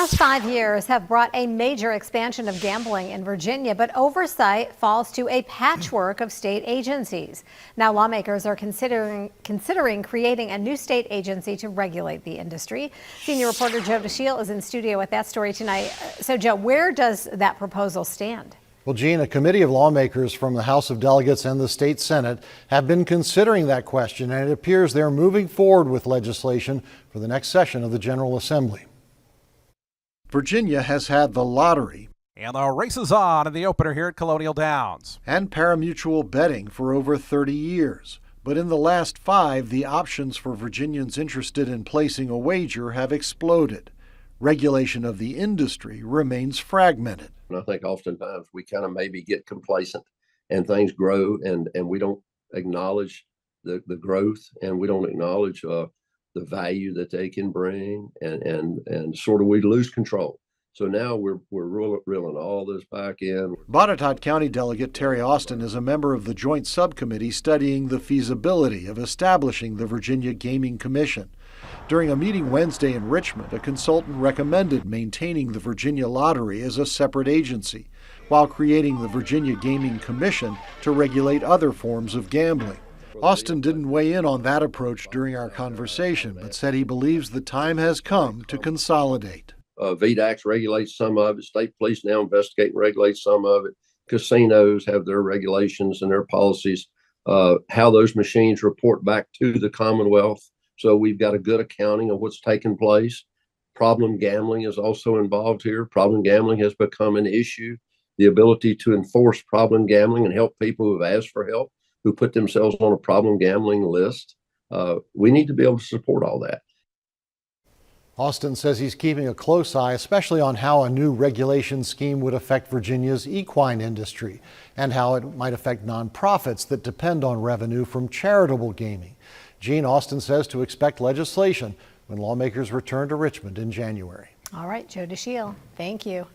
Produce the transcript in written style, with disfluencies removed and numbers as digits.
last 5 years have brought a major expansion of gambling in Virginia, but oversight falls to a patchwork of state agencies. Now lawmakers are considering creating a new state agency to regulate the industry. Senior reporter Joe DeShiel is in studio with that story tonight. So Joe, where does that proposal stand? Well, Gene, a committee of lawmakers from the House of Delegates and the state Senate have been considering that question, and it appears they're moving forward with legislation for the next session of the General Assembly. Virginia has had the lottery and the race is on in the opener here at Colonial Downs and pari-mutuel betting for over 30 years. But in the last 5, the options for Virginians interested in placing a wager have exploded. Regulation of the industry remains fragmented. And I think oftentimes we kind of maybe get complacent and things grow and we don't acknowledge the growth, and we don't acknowledge the value that they can bring, and sort of we lose control. So now we're reeling all this back in. Botetourt County Delegate Terry Austin is a member of the joint subcommittee studying the feasibility of establishing the Virginia Gaming Commission. During a meeting Wednesday in Richmond, a consultant recommended maintaining the Virginia Lottery as a separate agency, while creating the Virginia Gaming Commission to regulate other forms of gambling. Austin didn't weigh in on that approach during our conversation, but said he believes the time has come to consolidate. VDAX regulates some of it. State police now investigate and regulate some of it. Casinos have their regulations and their policies, how those machines report back to the Commonwealth. So we've got a good accounting of what's taken place. Problem gambling is also involved here. Problem gambling has become an issue. The ability to enforce problem gambling and help people who have asked for help, who put themselves on a problem gambling list. We need to be able to support all that. Austin says he's keeping a close eye, especially on how a new regulation scheme would affect Virginia's equine industry and how it might affect nonprofits that depend on revenue from charitable gaming. Gene, Austin says to expect legislation when lawmakers return to Richmond in January. All right, Joe DeShiel, thank you.